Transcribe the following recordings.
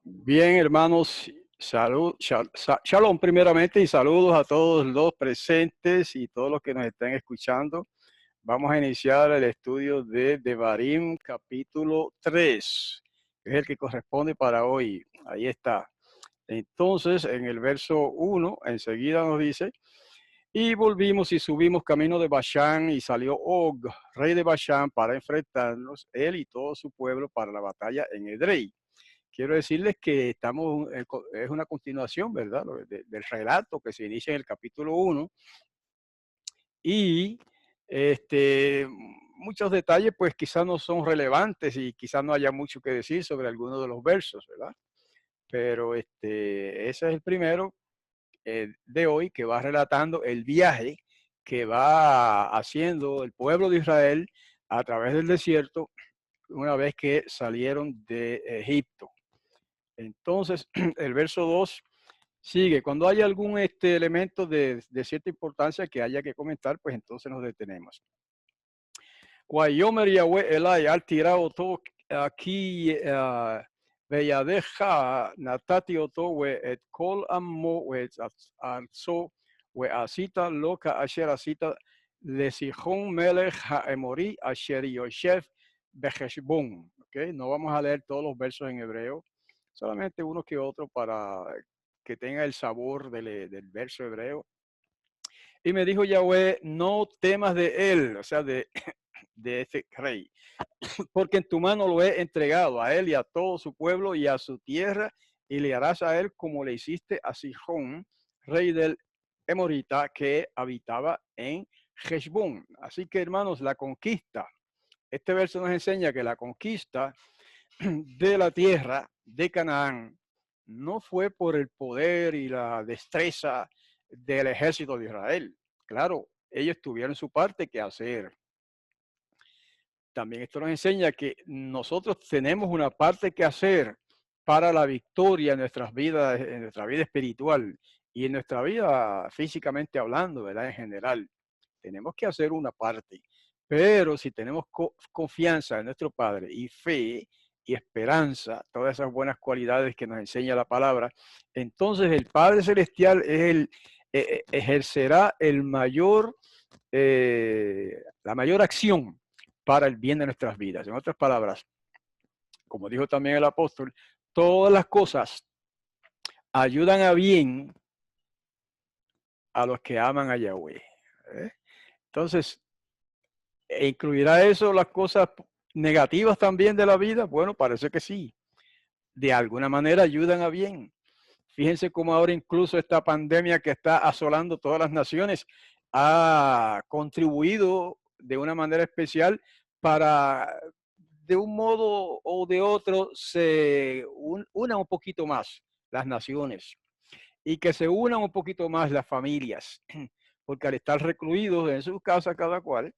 Bien, hermanos, shalom primeramente y saludos a todos los presentes y todos los que nos están escuchando. Vamos a iniciar el estudio de Devarim capítulo 3, que es el que corresponde para hoy. Ahí está. Entonces, en el verso 1, enseguida nos dice, y volvimos y subimos camino de Bashán y salió Og, rey de Bashán, para enfrentarnos, él y todo su pueblo, para la batalla en Edrei. Quiero decirles que es una continuación, ¿verdad? Del relato que se inicia en el capítulo 1 y muchos detalles pues quizás no son relevantes y quizás no haya mucho que decir sobre algunos de los versos, ¿verdad? Pero ese es el primero de hoy, que va relatando el viaje que va haciendo el pueblo de Israel a través del desierto una vez que salieron de Egipto. Entonces, el verso 2 sigue. Cuando hay algún elemento de cierta importancia que haya que comentar, pues entonces nos detenemos. Guayomer Yahweh Elai, al tirado todo aquí, Beyadeja, Natati Oto, et Kol Ammo, Arzo, Asita, Loca, Asher Asita, Lesijón Melech, Haemori, Asher Yosef, Bejeshbon. Okay, no vamos a leer todos los versos en hebreo, solamente uno que otro para que tenga el sabor del verso hebreo. Y me dijo Yahweh, no temas de él, o sea, de este rey, porque en tu mano lo he entregado a él y a todo su pueblo y a su tierra, y le harás a él como le hiciste a Sihón, rey del Emorita, que habitaba en Heshbón. Así que, hermanos, la conquista, este verso nos enseña que la conquista de la tierra de Canaán no fue por el poder y la destreza del ejército de Israel. Claro, ellos tuvieron su parte que hacer. También esto nos enseña que nosotros tenemos una parte que hacer para la victoria en nuestras vidas, en nuestra vida espiritual y en nuestra vida físicamente hablando, ¿verdad? En general, tenemos que hacer una parte. Pero si tenemos confianza en nuestro Padre y fe y esperanza, todas esas buenas cualidades que nos enseña la palabra, entonces el Padre Celestial es ejercerá la mayor acción para el bien de nuestras vidas. En otras palabras, como dijo también el apóstol, todas las cosas ayudan a bien a los que aman a Yahweh. Entonces, ¿incluirá eso las cosas negativas también de la vida? Bueno, parece que sí. De alguna manera ayudan a bien. Fíjense cómo ahora incluso esta pandemia que está asolando todas las naciones ha contribuido de una manera especial para, de un modo o de otro, se unan un poquito más las naciones y que se unan un poquito más las familias, porque al estar recluidos en sus casas cada cual,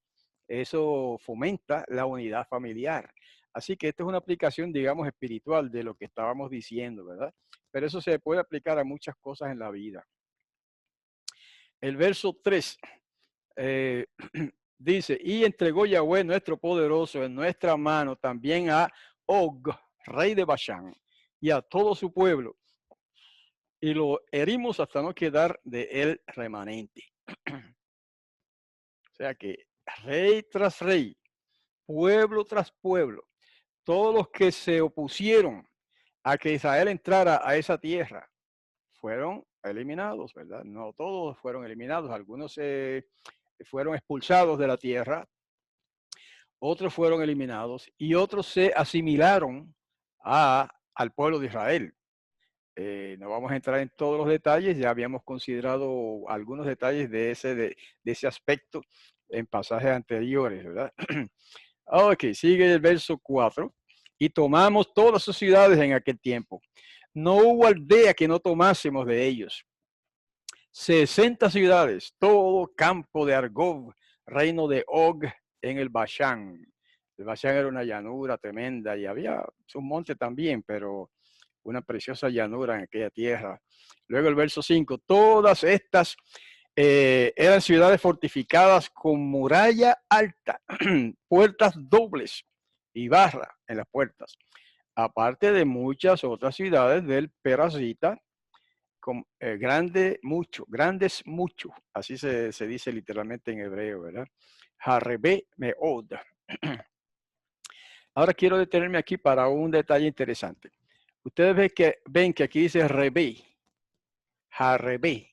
eso fomenta la unidad familiar. Así que esta es una aplicación, digamos, espiritual de lo que estábamos diciendo, ¿verdad? Pero eso se puede aplicar a muchas cosas en la vida. El verso 3 dice, y entregó Yahweh nuestro poderoso en nuestra mano también a Og, rey de Bashán, y a todo su pueblo, y lo herimos hasta no quedar de él remanente. O sea que rey tras rey, pueblo tras pueblo, todos los que se opusieron a que Israel entrara a esa tierra fueron eliminados, ¿verdad? No todos fueron eliminados, algunos fueron expulsados de la tierra, otros fueron eliminados y otros se asimilaron al pueblo de Israel. No vamos a entrar en todos los detalles, ya habíamos considerado algunos detalles de ese aspecto en pasajes anteriores, ¿verdad? Ok, sigue el verso 4. Y tomamos todas sus ciudades en aquel tiempo. No hubo aldea que no tomásemos de ellos. 60 ciudades, todo campo de Argob, reino de Og en el Bashán. El Bashán era una llanura tremenda y había un monte también, pero una preciosa llanura en aquella tierra. Luego el verso 5, todas estas eran ciudades fortificadas con muralla alta, puertas dobles y barra en las puertas. aparte de muchas otras ciudades del Perasita, grandes mucho, así se dice literalmente en hebreo, ¿verdad? Harebe meod. Ahora quiero detenerme aquí para un detalle interesante. Ustedes ven que aquí dice Rebe, Harebe.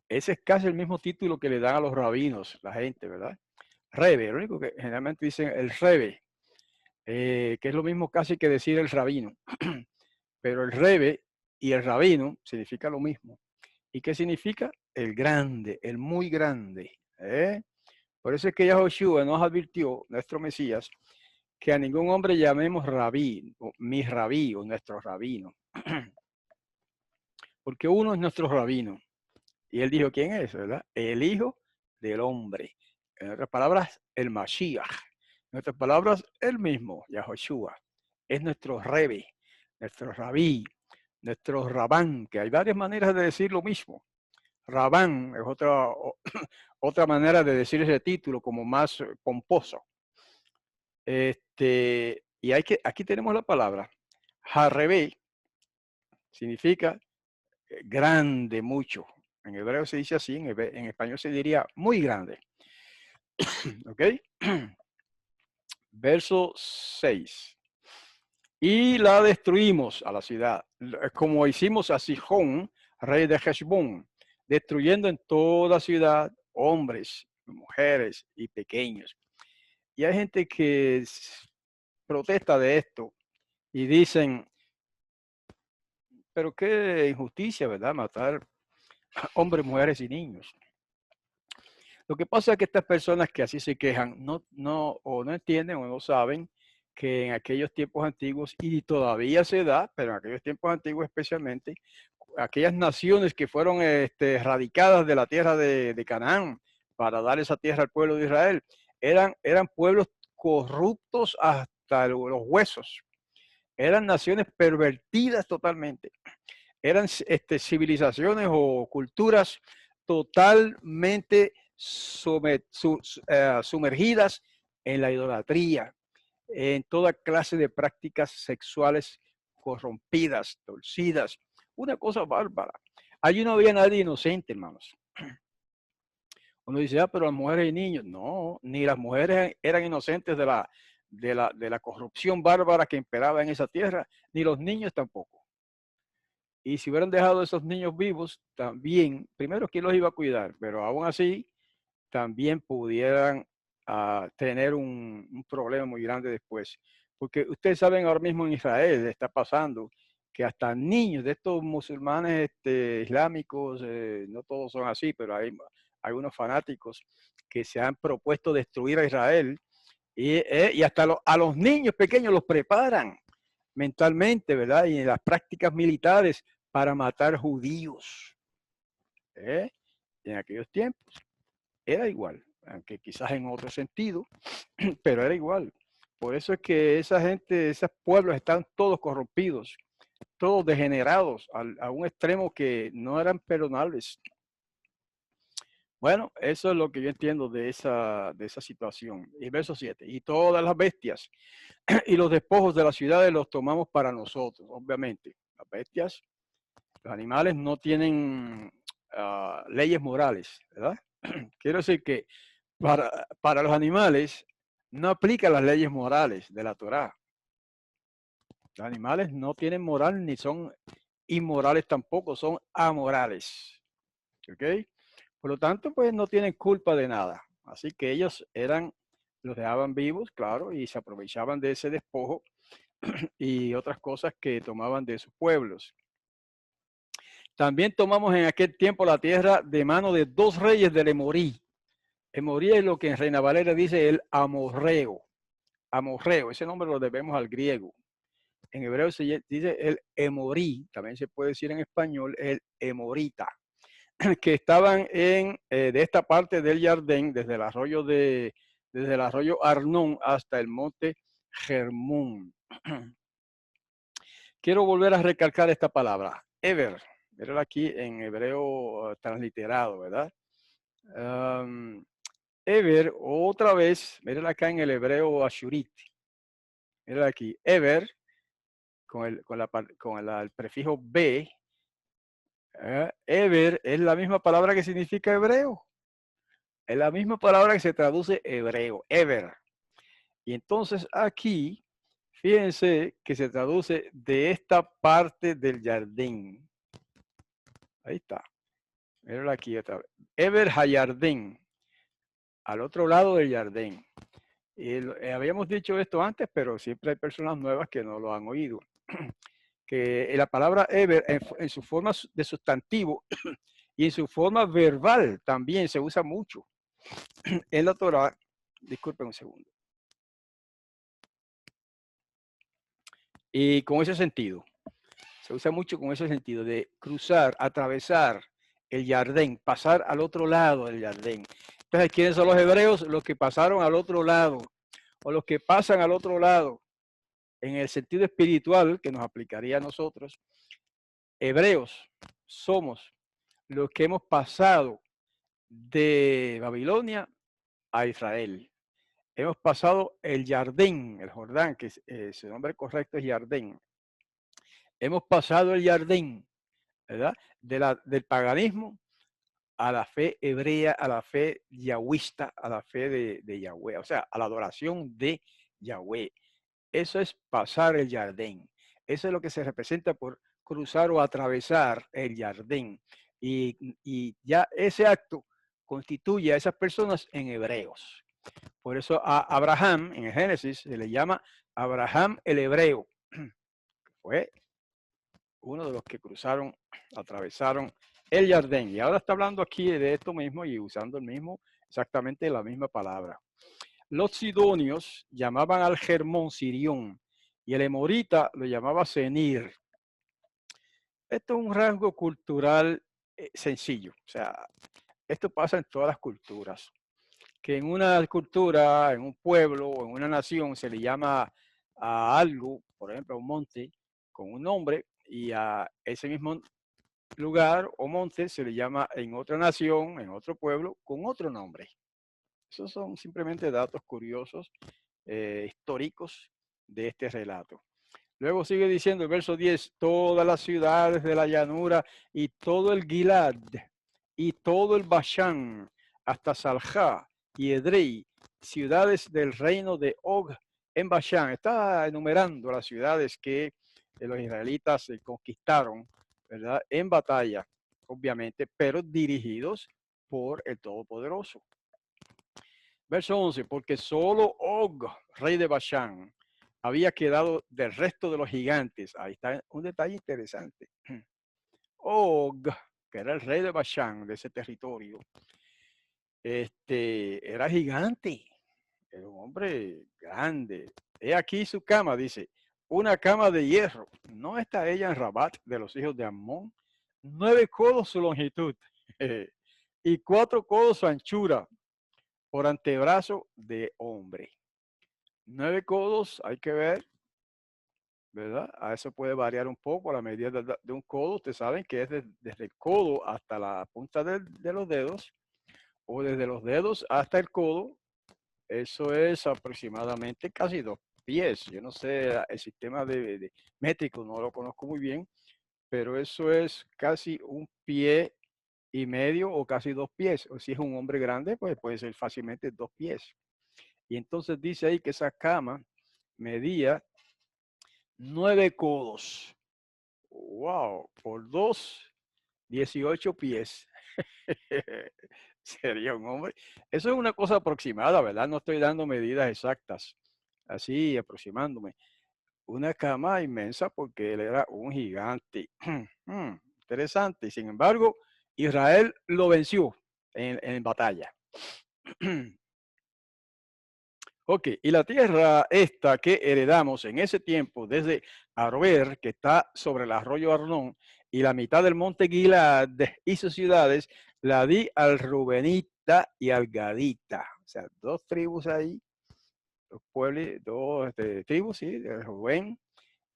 Ese es casi el mismo título que le dan a los rabinos, la gente, ¿verdad? Rebe, lo único que generalmente dicen el Rebe, que es lo mismo casi que decir el rabino. Pero el Rebe y el rabino significa lo mismo. ¿Y qué significa? El grande, el muy grande. ¿Eh? Por eso es que Yahoshua nos advirtió, nuestro Mesías, que a ningún hombre llamemos rabí, o mi rabí, o nuestro rabino. Porque uno es nuestro rabino. Y él dijo, ¿quién es? ¿Verdad? El Hijo del Hombre. En otras palabras, el Mashiach. En otras palabras, él mismo, Yahoshua. Es nuestro Rebe, nuestro rabí, nuestro rabán, que hay varias maneras de decir lo mismo. Rabán es otra manera de decir ese título como más pomposo. Y aquí tenemos la palabra. Harebe significa grande, mucho. En hebreo se dice así, en español se diría muy grande. ¿Ok? Verso 6. Y la destruimos a la ciudad, como hicimos a Sihón, rey de Heshbón, destruyendo en toda ciudad hombres, mujeres y pequeños. Y hay gente que protesta de esto y dicen, pero qué injusticia, ¿verdad? Matar hombres, mujeres y niños. Lo que pasa es que estas personas que así se quejan o no entienden o no saben que en aquellos tiempos antiguos, y todavía se da, pero en aquellos tiempos antiguos especialmente, aquellas naciones que fueron radicadas de la tierra de Canaán para dar esa tierra al pueblo de Israel, eran pueblos corruptos hasta los huesos, eran naciones pervertidas totalmente, eran civilizaciones o culturas totalmente sumergidas en la idolatría, en toda clase de prácticas sexuales corrompidas, torcidas, una cosa bárbara. Allí no había nadie inocente, hermanos. Uno dice, pero las mujeres y niños, no, ni las mujeres eran inocentes de la corrupción bárbara que imperaba en esa tierra, ni los niños tampoco. Y si hubieran dejado a esos niños vivos, también, primero, ¿quién los iba a cuidar? Pero aún así, también pudieran tener un problema muy grande después. Porque ustedes saben ahora mismo en Israel está pasando que hasta niños de estos musulmanes islámicos, no todos son así, pero hay unos fanáticos que se han propuesto destruir a Israel y hasta a los niños pequeños los preparan mentalmente, ¿verdad? Y en las prácticas militares para matar judíos. ¿Eh? En aquellos tiempos era igual, aunque quizás en otro sentido, pero era igual. Por eso es que esa gente, esos pueblos están todos corrompidos, todos degenerados a un extremo que no eran perdonables. Bueno, eso es lo que yo entiendo de esa situación. Y verso 7. Y todas las bestias y los despojos de las ciudades los tomamos para nosotros, obviamente. Las bestias, los animales no tienen leyes morales, ¿verdad? Quiero decir que para los animales no aplican las leyes morales de la Torá. Los animales no tienen moral ni son inmorales tampoco, son amorales. ¿Ok? Por lo tanto, pues no tienen culpa de nada. Así que ellos los dejaban vivos, claro, y se aprovechaban de ese despojo y otras cosas que tomaban de sus pueblos. También tomamos en aquel tiempo la tierra de mano de dos reyes del Emorí. Emorí es lo que en Reina Valera dice el amorreo. Amorreo, ese nombre lo debemos al griego. En hebreo se dice el emorí, también se puede decir en español el emorita, que estaban de esta parte del Jardín, desde el arroyo Arnón hasta el monte Hermón. Quiero volver a recalcar esta palabra, ever, verla aquí en hebreo transliterado, ¿verdad? Ever, otra vez, mírala acá en el hebreo ashurit. Mírala aquí, ever el prefijo B, Eber es la misma palabra que significa hebreo. Es la misma palabra que se traduce hebreo, Eber. Y entonces aquí, fíjense que se traduce de esta parte del jardín. Ahí está. Míralo aquí otra vez. Eber Hayardín, al otro lado del jardín. Y habíamos dicho esto antes, pero siempre hay personas nuevas que no lo han oído. Que la palabra Eber en su forma de sustantivo y en su forma verbal también se usa mucho en la Torah. Disculpen un segundo. Y con ese sentido, se usa mucho con ese sentido de cruzar, atravesar el jardín, pasar al otro lado del jardín. Entonces, ¿quiénes son los hebreos? Los que pasaron al otro lado, o los que pasan al otro lado, en el sentido espiritual que nos aplicaría a nosotros. Hebreos somos los que hemos pasado de Babilonia a Israel. Hemos pasado el Jardín, el Jordán, que su nombre correcto es Jardín. Hemos pasado el Jardín, ¿verdad? Del paganismo a la fe hebrea, a la fe yahwista, a la fe de Yahweh, o sea, a la adoración de Yahweh. Eso es pasar el Jardín. Eso es lo que se representa por cruzar o atravesar el jardín. Y ya ese acto constituye a esas personas en hebreos. Por eso a Abraham, en el Génesis, se le llama Abraham el hebreo. Fue uno de los que cruzaron, atravesaron el jardín. Y ahora está hablando aquí de esto mismo y usando exactamente la misma palabra. Los sidonios llamaban al Hermón Sirión y el emorita lo llamaba Senir. Esto es un rasgo cultural sencillo. O sea, esto pasa en todas las culturas. Que en una cultura, en un pueblo o en una nación se le llama a algo, por ejemplo, a un monte, con un nombre, y a ese mismo lugar o monte se le llama en otra nación, en otro pueblo, con otro nombre. Esos son simplemente datos curiosos, históricos de este relato. Luego sigue diciendo el verso 10, todas las ciudades de la llanura y todo el Gilad y todo el Bashán, hasta Salja y Edrei, ciudades del reino de Og en Bashán. Está enumerando las ciudades que los israelitas conquistaron, ¿verdad? En batalla, obviamente, pero dirigidos por el Todopoderoso. Verso 11, porque solo Og, rey de Bashán, había quedado del resto de los gigantes. Ahí está un detalle interesante. Og, que era el rey de Bashán, de ese territorio, era gigante, era un hombre grande. He aquí su cama, dice, una cama de hierro. ¿No está ella en Rabat de los hijos de Amón? 9 codos su longitud y 4 codos su anchura por antebrazo de hombre. 9 codos, hay que ver, ¿verdad? A eso puede variar un poco la medida de un codo. Ustedes saben que es desde el codo hasta la punta de los dedos, o desde los dedos hasta el codo. Eso es aproximadamente casi 2 pies. Yo no sé el sistema de métrico, no lo conozco muy bien, pero eso es casi 1,5 pies o casi 2 pies. O si es un hombre grande, pues puede ser fácilmente 2 pies. Y entonces dice ahí que esa cama medía 9 codos. Wow, por 2, 18 pies. Sería un hombre. Eso es una cosa aproximada, ¿verdad? No estoy dando medidas exactas. Así, aproximándome. Una cama inmensa porque él era un gigante. Interesante. Sin embargo, Israel lo venció en batalla. Ok, y la tierra esta que heredamos en ese tiempo desde Aroer, que está sobre el arroyo Arnón, y la mitad del monte Gilad y sus ciudades, la di al Rubenita y al Gadita. O sea, 2 tribus ahí, 2 pueblos, 2 tribus, sí, de Rubén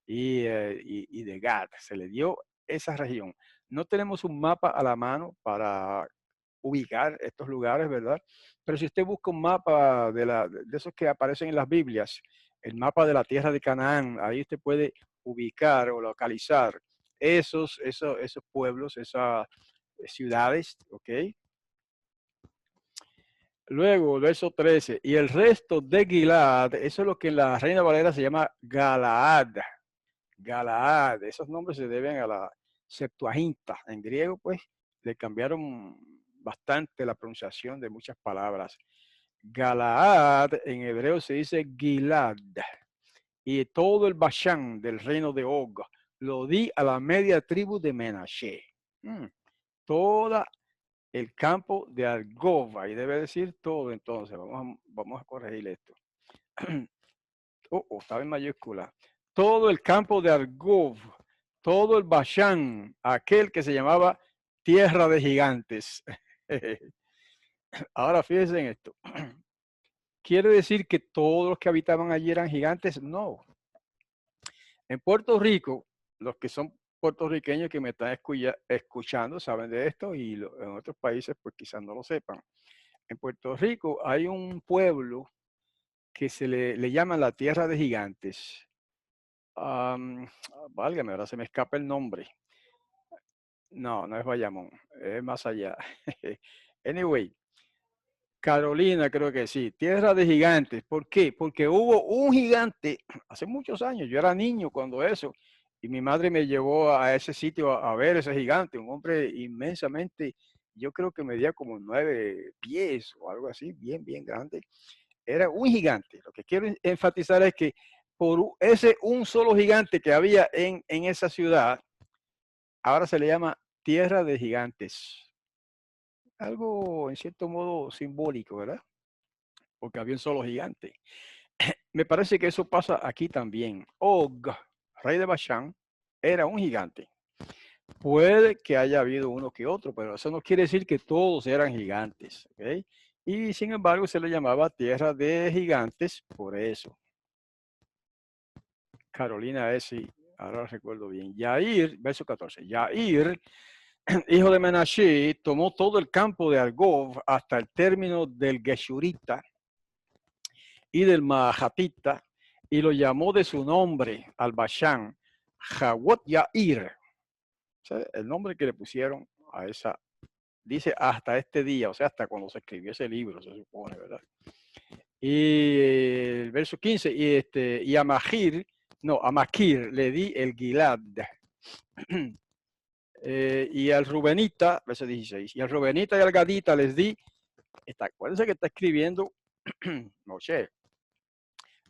y de Gad. Se le dio esa región. No tenemos un mapa a la mano para ubicar estos lugares, ¿verdad? Pero si usted busca un mapa de esos que aparecen en las Biblias, el mapa de la tierra de Canaán, ahí usted puede ubicar o localizar esos pueblos, esas ciudades, ¿ok? Luego, verso 13, y el resto de Gilad, eso es lo que en la Reina Valera se llama Galaad. Galaad, esos nombres se deben a la Septuaginta. En griego, pues, le cambiaron bastante la pronunciación de muchas palabras. Galaad en hebreo se dice Gilad. Y todo el Bashán del reino de Og lo di a la media tribu de Menashe. Toda el campo de Argob, ahí debe decir todo, entonces, vamos a corregir esto. Estaba en mayúscula. Todo el campo de Argob, todo el Bashán, aquel que se llamaba Tierra de Gigantes. Ahora fíjense en esto. ¿Quiere decir que todos los que habitaban allí eran gigantes? No. En Puerto Rico, los que son puertorriqueños que me están escuchando saben de esto y en otros países pues quizás no lo sepan. En Puerto Rico hay un pueblo que se le llaman la Tierra de Gigantes. Válgame, ahora se me escapa el nombre. No, no es Bayamón, es más allá. Anyway, Carolina creo que sí, Tierra de Gigantes. ¿Por qué? Porque hubo un gigante hace muchos años, yo era niño cuando eso, y mi madre me llevó a ese sitio a ver ese gigante, un hombre inmensamente, yo creo que medía como 9 pies o algo así, bien, bien grande. Era un gigante. Lo que quiero enfatizar es que por ese un solo gigante que había en esa ciudad, ahora se le llama Tierra de Gigantes. Algo en cierto modo simbólico, ¿verdad? Porque había un solo gigante. Me parece que eso pasa aquí también. Og, rey de Bashán, era un gigante. Puede que haya habido uno que otro, pero eso no quiere decir que todos eran gigantes. ¿Okay? Y sin embargo se le llamaba Tierra de Gigantes por eso. Carolina es, sí, ahora recuerdo bien. Yair, verso 14. Yair, hijo de Menashe, tomó todo el campo de Argob hasta el término del Geshurita y del Mahatita y lo llamó de su nombre al Bashán, Jawot Yair. O sea, el nombre que le pusieron a esa, dice hasta este día, o sea, hasta cuando se escribió ese libro, se supone, ¿verdad? Y el verso 15, y a Mahir, no, a Maquir le di el Gilad. Y al Rubenita, verso 16, y al Rubenita y al Gadita les di, acuérdense que está escribiendo Moshe,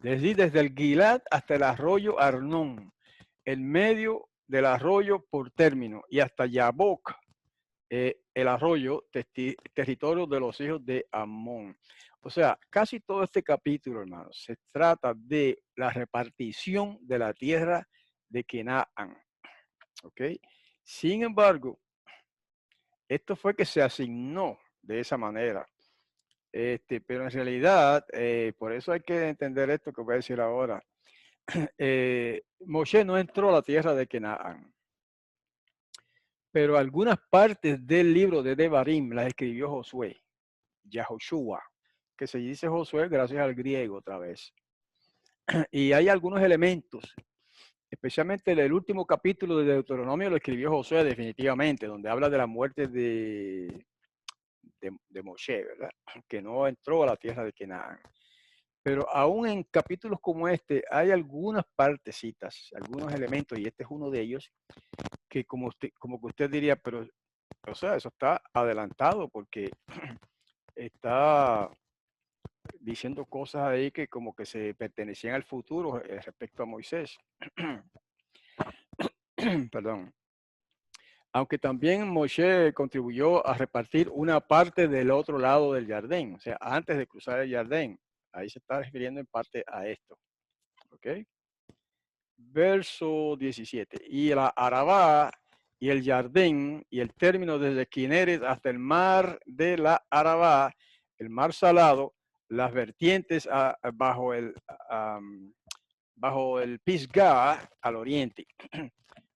les di desde el Gilad hasta el arroyo Arnón, en medio del arroyo por término, y hasta Yabok, el arroyo, territorio de los hijos de Amón. O sea, casi todo este capítulo, hermanos, se trata de la repartición de la tierra de Canaán. ¿Ok? Sin embargo, esto fue que se asignó de esa manera. Pero en realidad, por eso hay que entender esto que voy a decir ahora. Moshe no entró a la tierra de Canaán, pero algunas partes del libro de Devarim las escribió Josué, Yahoshua, que se dice Josué gracias al griego otra vez. Y hay algunos elementos, especialmente el último capítulo de Deuteronomio lo escribió Josué definitivamente, donde habla de la muerte de Moshe, ¿verdad? Que no entró a la tierra de Canaán. Pero aún en capítulos como este hay algunas partecitas, algunos elementos, y este es uno de ellos, que como que usted diría, pero, o sea, eso está adelantado porque está diciendo cosas ahí que como que se pertenecían al futuro respecto a Moisés. Perdón. Aunque también Moshe contribuyó a repartir una parte del otro lado del Jardín, o sea, antes de cruzar el Jardín. Ahí se está refiriendo en parte a esto. ¿Ok? Verso 17. Y la Arabá y el Jardín y el término desde Kineret hasta el mar de la Arabá, el mar salado, las vertientes bajo el Pisgah al oriente.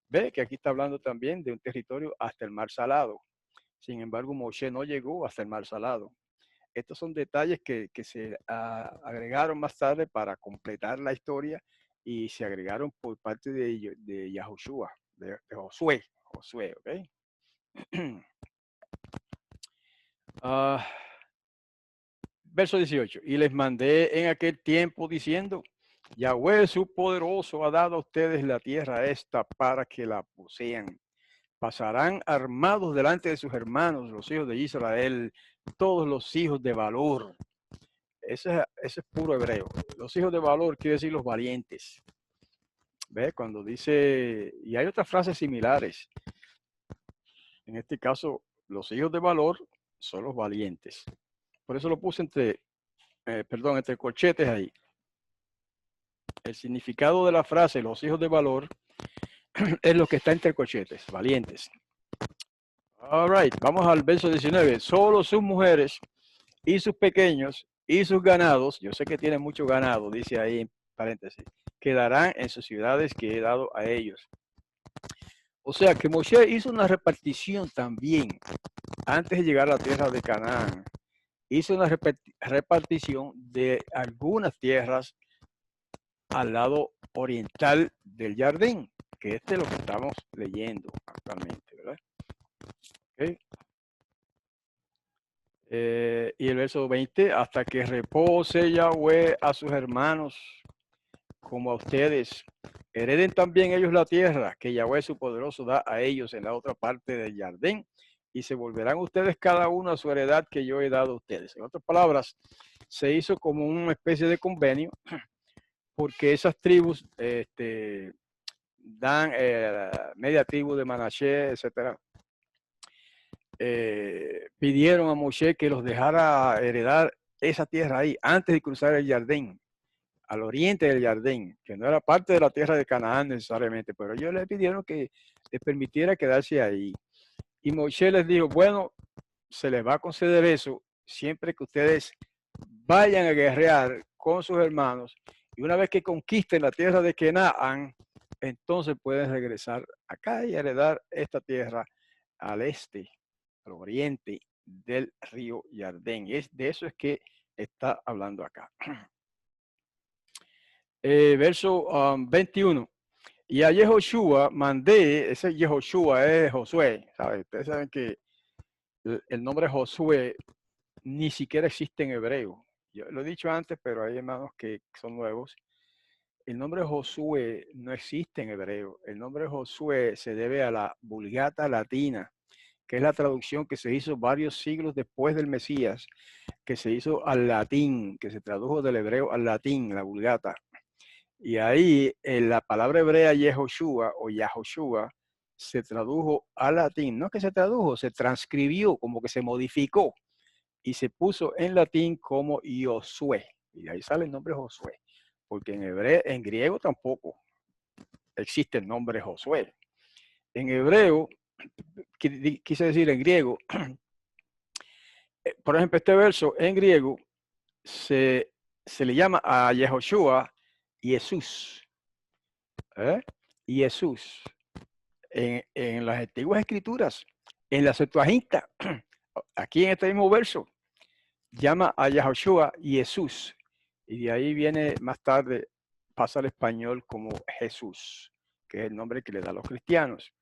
Ve que aquí está hablando también de un territorio hasta el mar salado. Sin embargo, Moshe no llegó hasta el mar salado. Estos son detalles que se agregaron más tarde para completar la historia y se agregaron por parte de Yahushua, de Josué, ¿ok? Verso 18, y les mandé en aquel tiempo diciendo, Yahweh su poderoso ha dado a ustedes la tierra esta para que la posean. Pasarán armados delante de sus hermanos, los hijos de Israel, todos los hijos de valor. Ese es puro hebreo. Los hijos de valor quiere decir los valientes. ¿Ve? Cuando dice, y hay otras frases similares. En este caso, los hijos de valor son los valientes. Por eso lo puse entre corchetes ahí. El significado de la frase, los hijos de valor, es lo que está entre corchetes, valientes. All right, vamos al verso 19. Solo sus mujeres y sus pequeños y sus ganados, yo sé que tienen mucho ganado, dice ahí en paréntesis, quedarán en sus ciudades que he dado a ellos. O sea que Moshe hizo una repartición también antes de llegar a la tierra de Canaán. Hizo una repartición de algunas tierras al lado oriental del jardín, que este es lo que estamos leyendo actualmente, ¿verdad? Okay. Y el verso 20, hasta que repose Yahweh a sus hermanos como a ustedes, hereden también ellos la tierra que Yahweh su poderoso da a ellos en la otra parte del jardín, y se volverán ustedes cada uno a su heredad que yo he dado a ustedes. En otras palabras, se hizo como una especie de convenio, porque esas tribus dan media tribu de Manashe, etcétera, pidieron a Moshe que los dejara heredar esa tierra ahí antes de cruzar el jardín, al oriente del jardín, que no era parte de la tierra de Canaán necesariamente, pero ellos le pidieron que les permitiera quedarse ahí. Y Moshe les dijo, bueno, se les va a conceder eso siempre que ustedes vayan a guerrear con sus hermanos, y una vez que conquisten la tierra de Canaán, entonces pueden regresar acá y heredar esta tierra al este, al oriente del río Jardín. De eso es que está hablando acá. Verso 21. Y a Yehoshua mandé, ese Yehoshua es Josué, ¿sabe? Ustedes saben que el nombre Josué ni siquiera existe en hebreo. Yo lo he dicho antes, pero hay hermanos que son nuevos. El nombre Josué no existe en hebreo. El nombre Josué se debe a la Vulgata latina, que es la traducción que se hizo varios siglos después del Mesías, que se hizo al latín, que se tradujo del hebreo al latín, la Vulgata. Y ahí en la palabra hebrea Yehoshua o Yahoshua se tradujo al latín. No es que se tradujo, se transcribió, como que se modificó y se puso en latín como Josué. Y ahí sale el nombre Josué, porque en griego tampoco existe el nombre Josué. En hebreo, quise decir en griego, por ejemplo, este verso en griego se le llama a Yehoshua Jesús. Jesús. En las antiguas escrituras, en la Septuaginta, aquí en este mismo verso, llama a Yahushua Jesús. Y de ahí viene más tarde, pasa al español como Jesús, que es el nombre que le da a los cristianos.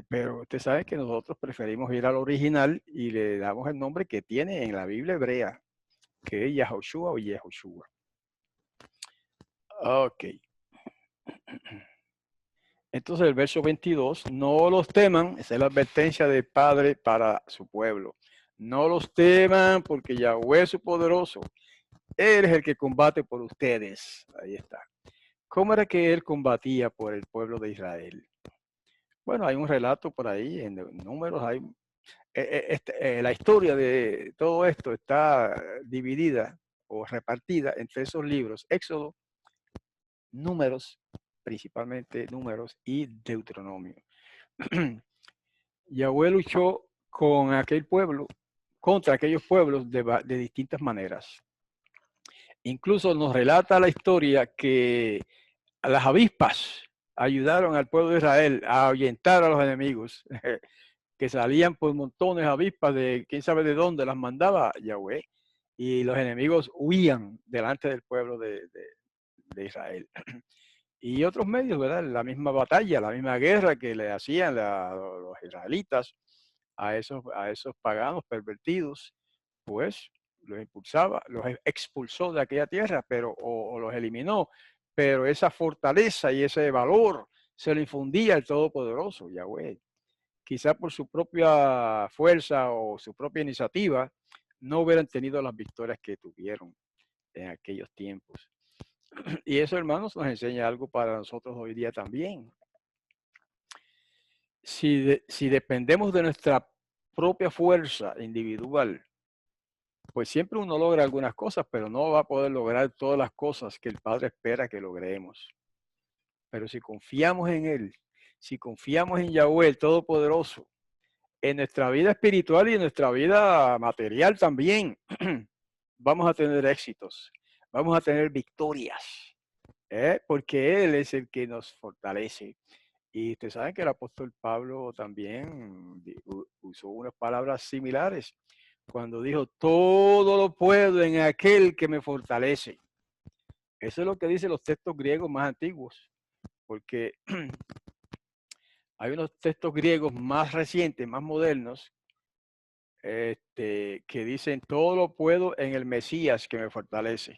Pero usted sabe que nosotros preferimos ir al original y le damos el nombre que tiene en la Biblia hebrea, que es Yahushua o Yehoshua. Ok. Entonces el verso 22, no los teman, esa es la advertencia del Padre para su pueblo. No los teman porque Yahweh es su poderoso. Él es el que combate por ustedes. Ahí está. ¿Cómo era que él combatía por el pueblo de Israel? Bueno, hay un relato por ahí, en números, hay, la historia de todo esto está dividida o repartida entre esos libros, Éxodo, Números, principalmente Números y Deuteronomio. Yahweh luchó con aquel pueblo, contra aquellos pueblos de distintas maneras. Incluso nos relata la historia que las avispas ayudaron al pueblo de Israel a ahuyentar a los enemigos, que salían por montones de avispas de quién sabe de dónde las mandaba Yahweh, y los enemigos huían delante del pueblo de de Israel. Y otros medios, ¿verdad? La misma batalla, la misma guerra que le hacían los israelitas a esos paganos pervertidos, pues los impulsaba, los expulsó de aquella tierra, pero o los eliminó, pero esa fortaleza y ese valor se le infundía el Todopoderoso, Yahweh. Quizá por su propia fuerza o su propia iniciativa, no hubieran tenido las victorias que tuvieron en aquellos tiempos. Y eso, hermanos, nos enseña algo para nosotros hoy día también. Si dependemos de nuestra propia fuerza individual, pues siempre uno logra algunas cosas, pero no va a poder lograr todas las cosas que el Padre espera que logremos. Pero si confiamos en Él, si confiamos en Yahweh, el Todopoderoso, en nuestra vida espiritual y en nuestra vida material también, vamos a tener éxitos, vamos a tener victorias, porque Él es el que nos fortalece. Y ustedes saben que el apóstol Pablo también usó unas palabras similares cuando dijo, todo lo puedo en aquel que me fortalece. Eso es lo que dicen los textos griegos más antiguos, porque hay unos textos griegos más recientes, más modernos, que dicen, todo lo puedo en el Mesías que me fortalece.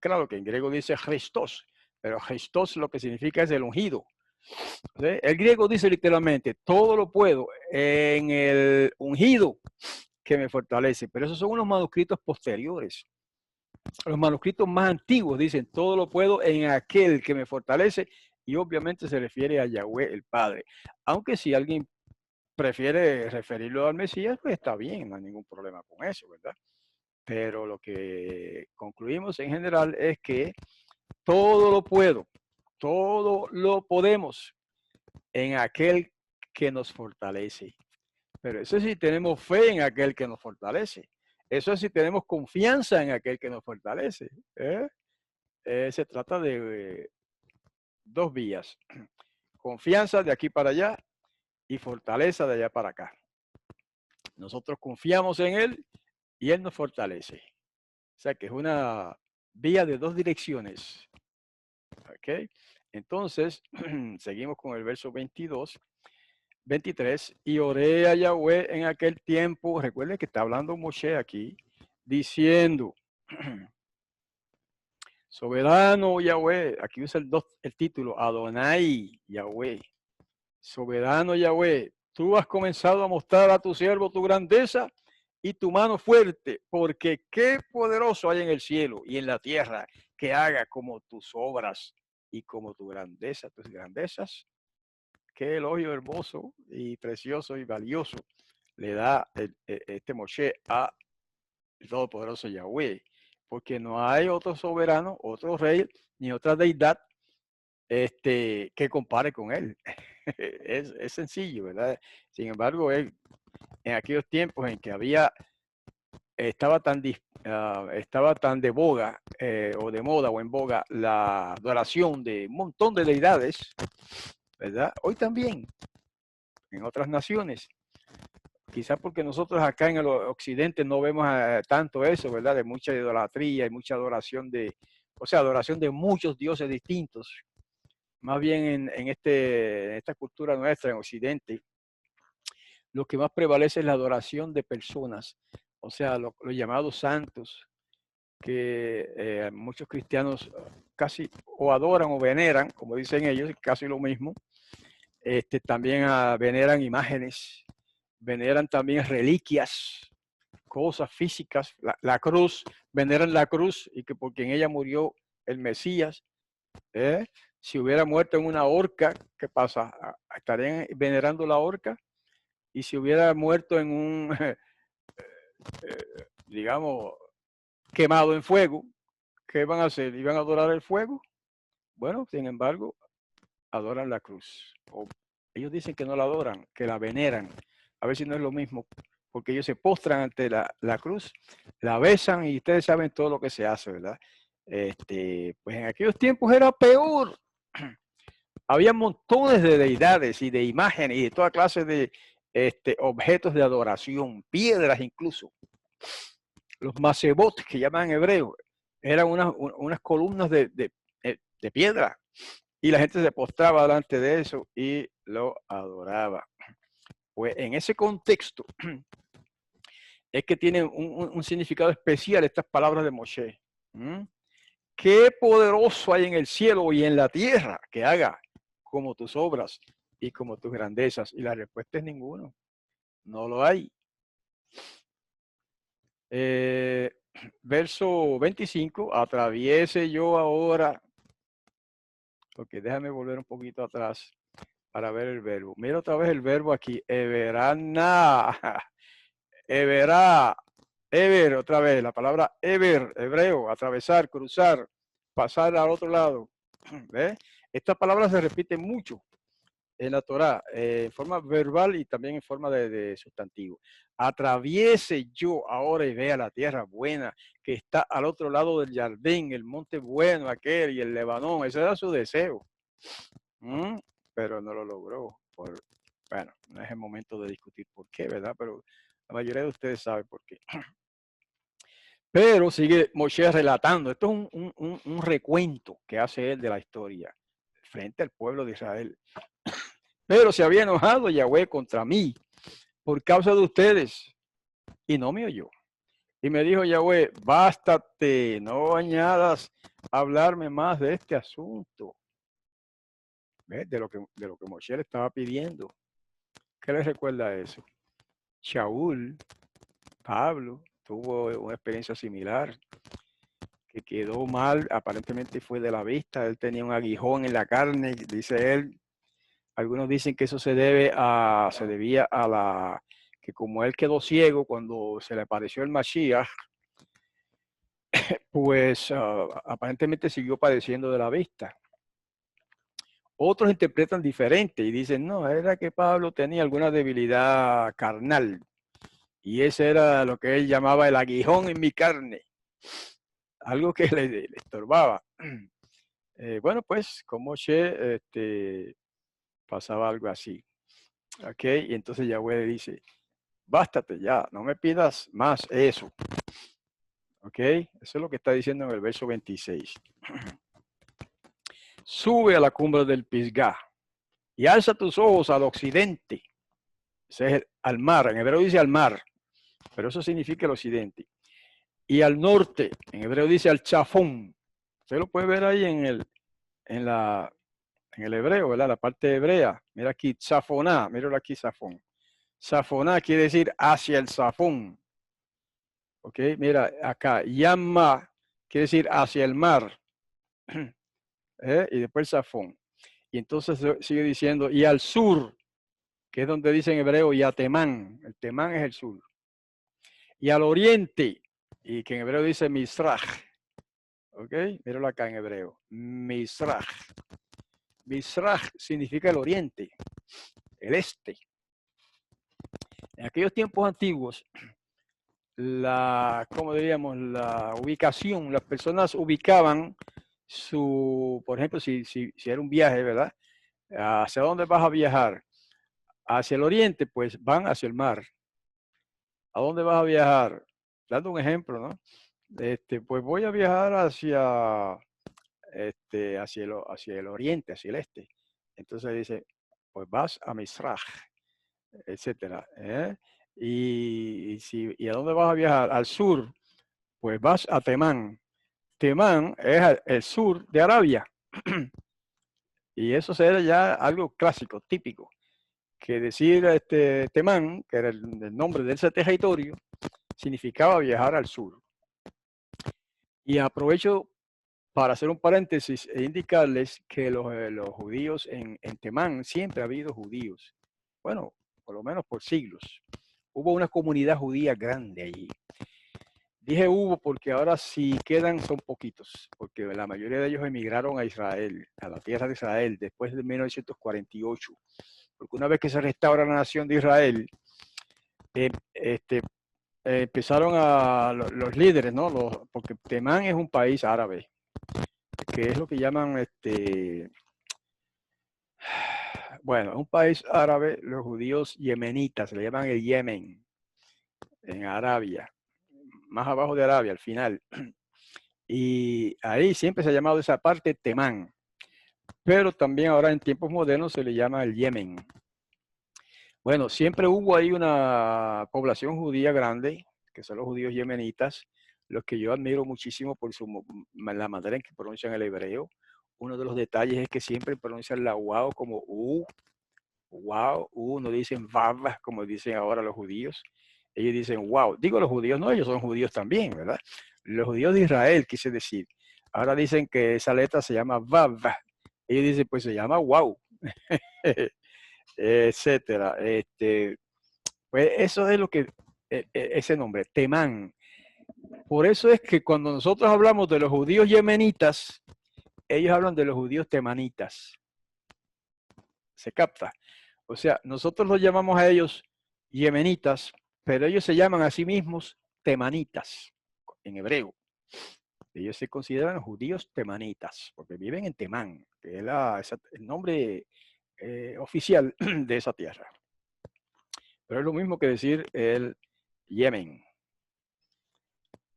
Claro que en griego dice Christos, pero Christos lo que significa es el ungido. ¿Sí? El griego dice literalmente, todo lo puedo en el ungido que me fortalece, pero esos son unos manuscritos posteriores. Los manuscritos más antiguos dicen, todo lo puedo en aquel que me fortalece, y obviamente se refiere a Yahweh el Padre. Aunque si alguien prefiere referirlo al Mesías, pues está bien, no hay ningún problema con eso, ¿verdad? Pero lo que concluimos en general es que todo lo puedo, todo lo podemos en aquel que nos fortalece. Pero eso sí tenemos fe en aquel que nos fortalece. Eso sí tenemos confianza en aquel que nos fortalece. Se trata de dos vías. Confianza de aquí para allá y fortaleza de allá para acá. Nosotros confiamos en Él y Él nos fortalece. O sea que es una vía de dos direcciones. ¿Ok? Entonces, seguimos con el verso 22. 23, y oré a Yahweh en aquel tiempo, recuerden que está hablando Moshe aquí, diciendo, soberano Yahweh, aquí usa el título, Adonai Yahweh, soberano Yahweh, tú has comenzado a mostrar a tu siervo tu grandeza y tu mano fuerte, porque qué poderoso hay en el cielo y en la tierra que haga como tus obras y como tu grandeza, tus grandezas. Qué elogio hermoso y precioso y valioso le da este Moshe a el Todopoderoso Yahweh, porque no hay otro soberano, otro rey, ni otra deidad que compare con él. Es sencillo, ¿verdad? Sin embargo, él, en aquellos tiempos en que estaba tan de boga o de moda o en boga la adoración de un montón de deidades, ¿verdad? Hoy también en otras naciones. Quizás porque nosotros acá en el occidente no vemos tanto eso, ¿verdad? De mucha idolatría y mucha adoración adoración de muchos dioses distintos. Más bien en esta cultura nuestra, en occidente, lo que más prevalece es la adoración de personas, o sea, los llamados santos, que muchos cristianos casi o adoran o veneran, como dicen ellos, casi lo mismo. También veneran imágenes, veneran también reliquias, cosas físicas, la cruz, veneran la cruz y que porque en ella murió el Mesías. Si hubiera muerto en una horca, ¿qué pasa? ¿Estarían venerando la horca? Y si hubiera muerto en un, digamos, quemado en fuego, ¿qué van a hacer? ¿Iban a adorar el fuego? Bueno, sin embargo, adoran la cruz. O ellos dicen que no la adoran, que la veneran. A ver si no es lo mismo, porque ellos se postran ante la cruz, la besan y ustedes saben todo lo que se hace, ¿verdad? Pues en aquellos tiempos era peor. Había montones de deidades y de imágenes y de toda clase de objetos de adoración, piedras incluso. Los masebot, que llaman en hebreo, eran unas columnas de piedra. Y la gente se postraba delante de eso y lo adoraba. Pues en ese contexto es que tienen un significado especial estas palabras de Moshe. Qué poderoso hay en el cielo y en la tierra que haga como tus obras y como tus grandezas. Y la respuesta es ninguno. No lo hay. Verso 25, atraviese yo ahora. Ok, déjame volver un poquito atrás para ver el verbo. Mira otra vez el verbo aquí. Everana. Everá. Ever, otra vez. La palabra ever, hebreo, atravesar, cruzar, pasar al otro lado. ¿Ves? Esta palabra se repite mucho en la Torá, en forma verbal y también en forma de sustantivo. Atraviese yo ahora y vea la tierra buena que está al otro lado del jardín, el monte bueno aquel y el Lebanón. Ese era su deseo. Pero no lo logró. Bueno, no es el momento de discutir por qué, ¿verdad? Pero la mayoría de ustedes saben por qué. Pero sigue Moshe relatando. Esto es un recuento que hace él de la historia frente al pueblo de Israel. Pero se había enojado Yahweh contra mí por causa de ustedes y no me oyó. Y me dijo Yahweh, bástate, no añadas a hablarme más de este asunto. ¿Ves? De lo que Moshe le estaba pidiendo. ¿Qué les recuerda eso? Shaul, Pablo, tuvo una experiencia similar, que quedó mal, aparentemente fue de la vista, él tenía un aguijón en la carne, dice él. Algunos dicen que eso se debía a que como él quedó ciego cuando se le apareció el Mashiach, pues aparentemente siguió padeciendo de la vista. Otros interpretan diferente y dicen, no, era que Pablo tenía alguna debilidad carnal. Y ese era lo que él llamaba el aguijón en mi carne. Algo que le estorbaba. Bueno, pues como Moshe pasaba algo así. ¿Ok? Y entonces Yahweh le dice, bástate ya, no me pidas más eso. ¿Ok? Eso es lo que está diciendo en el verso 26. Sube a la cumbre del Pisgah y alza tus ojos al occidente. Ese es al mar, en hebreo dice al mar, pero eso significa el occidente. Y al norte, en hebreo dice al chafón. Usted lo puede ver ahí en el hebreo, ¿verdad? La parte hebrea. Mira aquí, zafoná, míralo aquí, zafón. Zafoná quiere decir hacia el zafón. Ok, mira acá, Yamma quiere decir hacia el mar. Y después zafón. Y entonces sigue diciendo, y al sur, que es donde dice en hebreo, y a Temán. El Temán es el sur. Y al oriente, y que en hebreo dice Misraj. Ok, míralo acá en hebreo. Misraj. Misraj significa el oriente, el este. En aquellos tiempos antiguos, ¿cómo diríamos? La ubicación, las personas ubicaban por ejemplo, si era un viaje, ¿verdad? ¿Hacia dónde vas a viajar? Hacia el oriente, pues van hacia el mar. ¿A dónde vas a viajar? Dando un ejemplo, ¿no? Pues voy a viajar hacia el oriente, hacia el este. Entonces dice, pues vas a Misraj, etcétera. ¿Y a dónde vas a viajar? Al sur, pues vas a Temán. Temán es el sur de Arabia. Y eso será ya algo clásico, típico. Que decir Temán, que era el nombre de ese territorio, significaba viajar al sur. Y aprovecho para hacer un paréntesis e indicarles que los judíos en Temán, siempre ha habido judíos. Bueno, por lo menos por siglos. Hubo una comunidad judía grande allí. Dije hubo porque ahora sí quedan son poquitos, porque la mayoría de ellos emigraron a Israel, a la tierra de Israel, después de 1948. Porque una vez que se restaura la nación de Israel, empezaron los líderes, ¿no? Porque Temán es un país árabe, que es lo que llaman, bueno, es un país árabe, los judíos yemenitas, se le llaman el Yemen, en Arabia, más abajo de Arabia, al final. Y ahí siempre se ha llamado esa parte Temán. pero también ahora en tiempos modernos se le llama el Yemen. Bueno, siempre hubo ahí una población judía grande, que son los judíos yemenitas, los que yo admiro muchísimo por la manera en que pronuncian el hebreo. Uno de los detalles es que siempre pronuncian la wow como wow, no dicen vav, como dicen ahora los judíos. Ellos dicen wow. Digo los judíos, no, ellos son judíos también, ¿verdad? Los judíos de Israel, quise decir. Ahora dicen que esa letra se llama vav. Ellos dicen, pues se llama wow. Etcétera. Pues eso es lo que, ese nombre, Temán. Por eso es que cuando nosotros hablamos de los judíos yemenitas, ellos hablan de los judíos temanitas. ¿Se capta? O sea, nosotros los llamamos a ellos yemenitas, pero ellos se llaman a sí mismos temanitas, en hebreo. Ellos se consideran judíos temanitas, porque viven en Temán, que es el nombre oficial de esa tierra. Pero es lo mismo que decir el Yemen.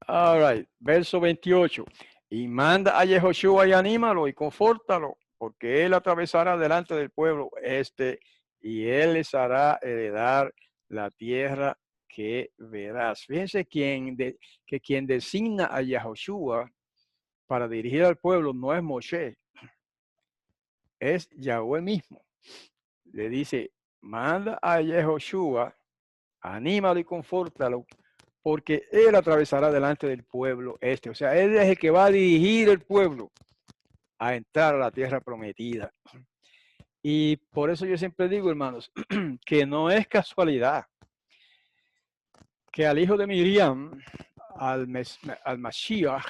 All right, verso 28. Y manda a Yehoshua y anímalo y confórtalo, porque él atravesará delante del pueblo y él les hará heredar la tierra que verás. Fíjense que quien designa a Yehoshua para dirigir al pueblo no es Moshe, es Yahweh mismo. Le dice, manda a Yehoshua, anímalo y confórtalo, porque él atravesará delante del pueblo O sea, él es el que va a dirigir el pueblo a entrar a la tierra prometida. Y por eso yo siempre digo, hermanos, que no es casualidad que al hijo de Miriam, al Mashiach,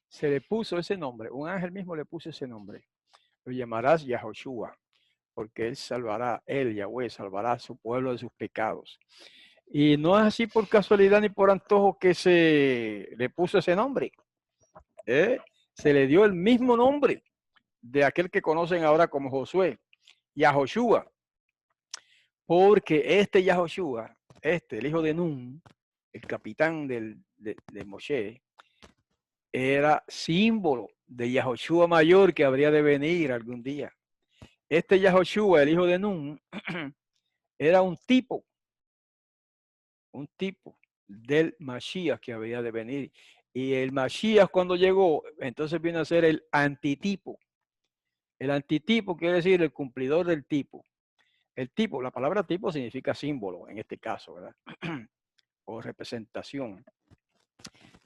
se le puso ese nombre. Un ángel mismo le puso ese nombre. Lo llamarás Yahoshua, porque él, Yahweh, salvará a su pueblo de sus pecados. Y no es así por casualidad ni por antojo que se le puso ese nombre. Se le dio el mismo nombre de aquel que conocen ahora como Josué, Yahoshua, porque Yahoshua, el hijo de Nun, el capitán de Moshe, era símbolo de Yahoshua mayor que habría de venir algún día. Yahoshua, el hijo de Nun, era un tipo del Mashiach que había de venir. Y el Mashiach cuando llegó, entonces vino a ser el antitipo. El antitipo quiere decir el cumplidor del tipo. El tipo, la palabra tipo significa símbolo en este caso, ¿verdad? O representación.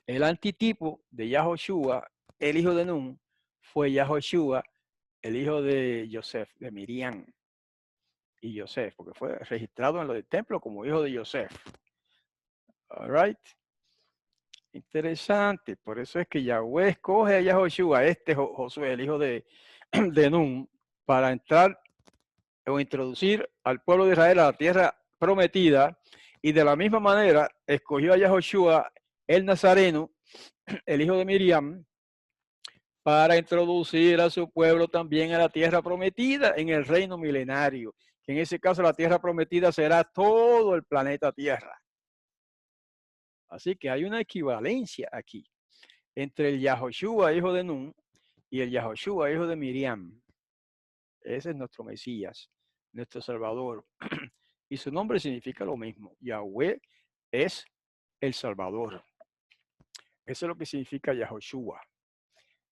El antitipo de Yahoshua, el hijo de Nun, fue Yahoshua, el hijo de Yosef, de Miriam y Yosef, porque fue registrado en lo del templo como hijo de Yosef. All right. Interesante, por eso es que Yahweh escoge a Yahoshua, Josué, el hijo de Nun, para entrar o introducir al pueblo de Israel a la tierra prometida, y de la misma manera escogió a Yahoshua, el Nazareno, el hijo de Miriam, para introducir a su pueblo también a la tierra prometida en el reino milenario, que en ese caso la tierra prometida será todo el planeta Tierra. Así que hay una equivalencia aquí entre el Yahoshua, hijo de Nun, y el Yahoshua, hijo de Miriam. Ese es nuestro Mesías, nuestro Salvador. Y su nombre significa lo mismo. Yahweh es el Salvador. Eso es lo que significa Yahoshua.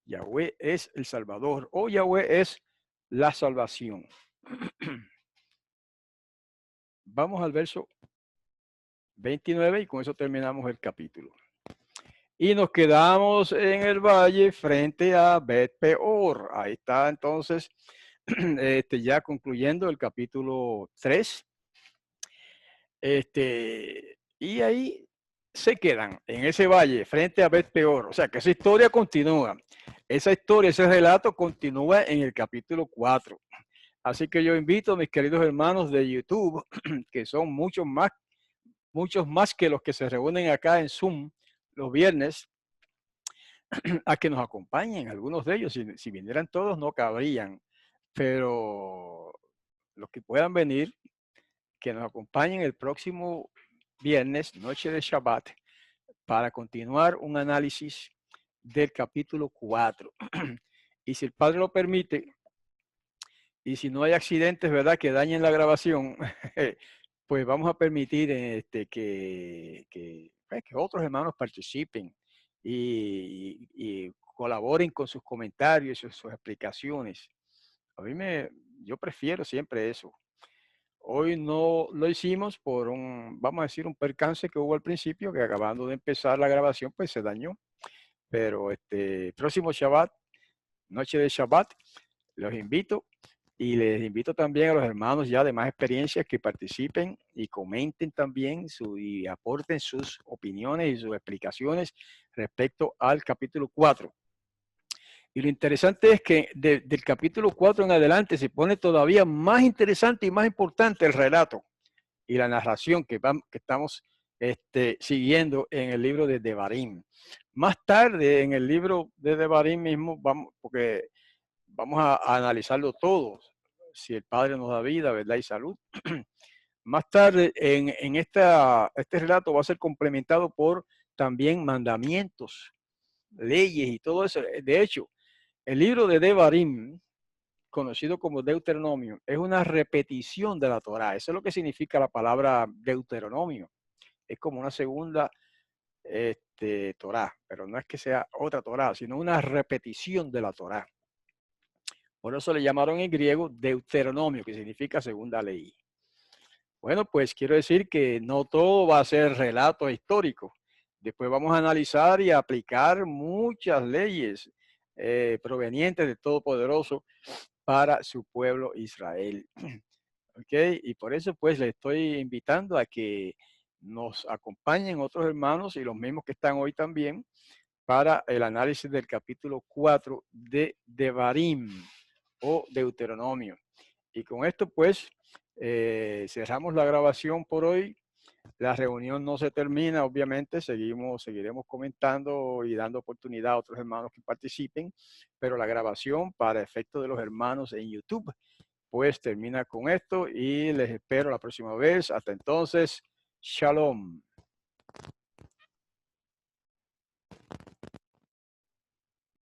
Yahweh es el Salvador, o Yahweh es la salvación. Vamos al verso 29 y con eso terminamos el capítulo. Y nos quedamos en el valle frente a Bet Peor. Ahí está entonces, ya concluyendo el capítulo 3. Y ahí se quedan en ese valle frente a Bet Peor. O sea que esa historia continúa. Esa historia, ese relato continúa en el capítulo 4. Así que yo invito a mis queridos hermanos de YouTube, que son muchos más que los que se reúnen acá en Zoom los viernes, a que nos acompañen. Algunos de ellos, si vinieran todos, no cabrían. Pero los que puedan venir, que nos acompañen el próximo viernes, noche de Shabbat, para continuar un análisis del capítulo 4. Y si el Padre lo permite, Y si no hay accidentes, ¿verdad?, que dañen la grabación, pues vamos a permitir pues, que otros hermanos participen y colaboren con sus comentarios y sus explicaciones. A mí yo prefiero siempre eso. Hoy no lo hicimos por vamos a decir, un percance que hubo al principio, que acabando de empezar la grabación, pues se dañó. Pero próximo Shabbat, noche de Shabbat, los invito y les invito también a los hermanos ya de más experiencia que participen y comenten también y aporten sus opiniones y sus explicaciones respecto al capítulo 4. Y lo interesante es que del capítulo 4 en adelante se pone todavía más interesante y más importante el relato y la narración que estamos siguiendo en el libro de Devarim. Más tarde, en el libro de Devarim mismo, porque vamos a analizarlo todo, si el Padre nos da vida, verdad y salud. Más tarde, este relato va a ser complementado por también mandamientos, leyes y todo eso. De hecho, el libro de Devarim, conocido como Deuteronomio, es una repetición de la Torá. Eso es lo que significa la palabra Deuteronomio. Es como una segunda Torá, pero no es que sea otra Torá, sino una repetición de la Torá. Por eso le llamaron en griego Deuteronomio, que significa segunda ley. Bueno, pues quiero decir que no todo va a ser relato histórico. Después vamos a analizar y aplicar muchas leyes provenientes del Todopoderoso para su pueblo Israel. ¿Ok? Y por eso pues le estoy invitando a que nos acompañen otros hermanos y los mismos que están hoy también para el análisis del capítulo 4 de Devarim o Deuteronomio. Y con esto pues cerramos la grabación por hoy. La reunión no se termina, obviamente, seguiremos comentando y dando oportunidad a otros hermanos que participen, pero la grabación para efecto de los hermanos en YouTube pues termina con esto y les espero la próxima vez. Hasta entonces, shalom.